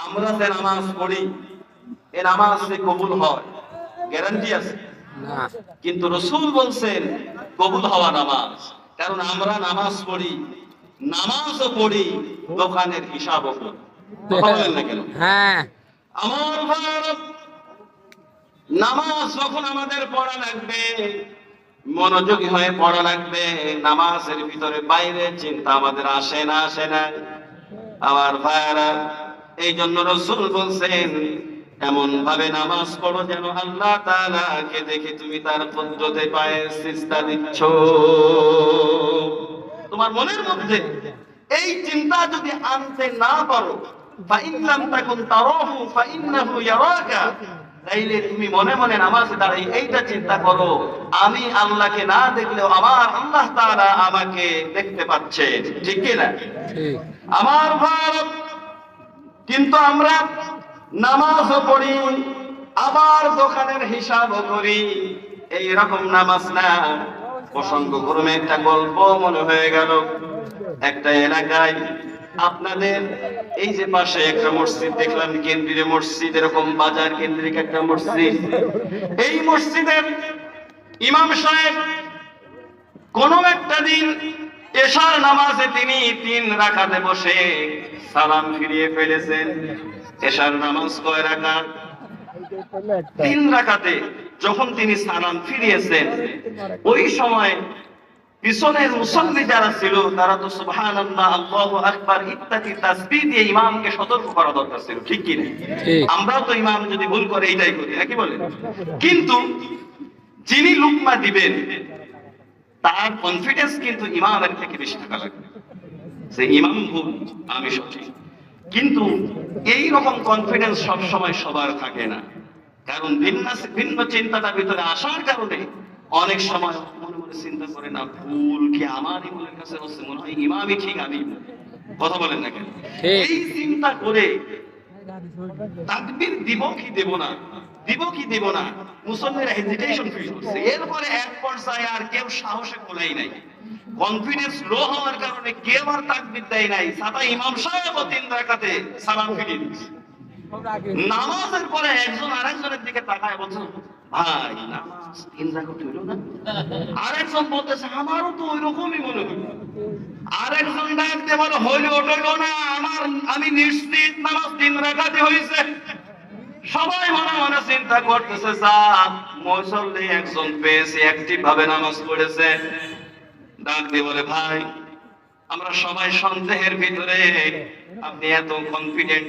আমরা যে নামাজ পড়ি এই নামাজ যে কবুল হয় গ্যারান্টি আছে না। কিন্তু রাসূল বলছেন কবুল হওয়া নামাজ, কারণ আমরা নামাজ পড়ি, নামাজও পড়ি, দোকানের হিসাবও করি। কথা বলেন না কেন? হ্যাঁ, আমার ভাইরা, নামাজ যখন আমাদের পড়া লাগবে, মনোযোগী হয়ে পড়া লাগবে, নামাজের ভিতরে বাইরে চিন্তা আমাদের আসে না আমার ভাইরা, এই জন্য রাসূল বলছেন এমন ভাবে নামাজ পড়ো যেন আল্লাহ তাআলাকে দেখে তুমি তার কুদরতে পায়ে সিজদা দিচ্ছ। তোমার মনের মধ্যে এই চিন্তা যদি আনতে না পারো, ফাইন্নাম তাকুন তারাহু ফাইন্নাহু ইয়ারাকা, তাইলে তুমি মনে মনে নামাজে দাঁড়াই এইটা চিন্তা করো, আমি আল্লাহকে না দেখলেও আমার আল্লাহ তাআলা আমাকে দেখতে পাচ্ছেন। ঠিক কি না? ঠিক। আমার ভাই, কিন্তু আমরা নামাজও পড়ি আবার দোকানের হিসাবও করি, এই রকম নামাজ না। প্রসঙ্গক্রমে একটা গল্প মনে হয়ে গেল। একটা এলাকায় আপনাদের এই যে পাশে একটা মসজিদ দেখলাম, কেন্দ্রীয় মসজিদ, এরকম বাজার কেন্দ্রিক একটা মসজিদ। এই মসজিদের ইমাম সাহেব কোন একটা দিন এশার নামাজে তিনি 3 রাকাতে বসে সালাম ফিরিয়ে ফেলেছেন। এশার নামাজ কয় রাকাত? 3 রাকাতে যখন তিনি সালাম ফিরিয়েছেন, ওই সময় পিছনের মুসল্লি যারা ছিল তারা তো সুবহানাল্লাহ, আল্লাহু আকবার ইত্যাদি তাসবিহ দিয়ে ইমামকে সতর্ক করা দরকার ছিল। ঠিক কি না? আমরাও তো ইমাম যদি ভুল করে এইটাই করি, নাকি বলেন? কিন্তু যিনি লুকমা দিবেন তার কনফিডেন্স কিন্তু ইমামের থেকে বেশি থাকা লাগবে, যে ইমাম ভুল আমি সঠিক। কিন্তু এই রকম কনফিডেন্স সব সময় সবার থাকে না, কারণ ভিন্ন চিন্তাটা ভিতরে আসার কারণে অনেক সময় মনে মনে চিন্তা করে না, ভুল কি আমার ইমামের কাছে হচ্ছে, মনে হয় ইমামই ঠিক, আমি কথা বলেন না কেন? এই চিন্তা করে তাকবীর দিব কি দেব না মুসল্লিরা হেজিটেশন ফিল করছে। এরপরে এক পর্যায়ে আর কেউ সাহসে কোলাই নাই, কনফিডেন্স লো হওয়ার কারণে কেউ আর তাকবীর দেয় নাই। সাদা ইমাম সাহেব 3 রাকাতে সালাম ফিরিয়ে দিয়েছে। নামাজের পরে একজন আরেকজনের দিকে তাকায় বলছে, ভাই নামাজ 3 রাকাত হইল না? আরেকজন বলতেছে, আমারও তো ওইরকমই মনে হইল। আরেকজন ডাক দিয়ে বলে, হইল না, আমি নিশ্চিত নামাজ 3 রাকাতে হয়েছে। সবাই মনে মনে চিন্তা করতেছে, মুসল্লি একজন পেয়েছে, অ্যাক্টিভ ভাবে নামাজ পড়েছে। ডাক দিয়ে বলে, ভাই আমরা সবাই সন্দেহের ভিতরে, আপনি এত কনফিডেন্ট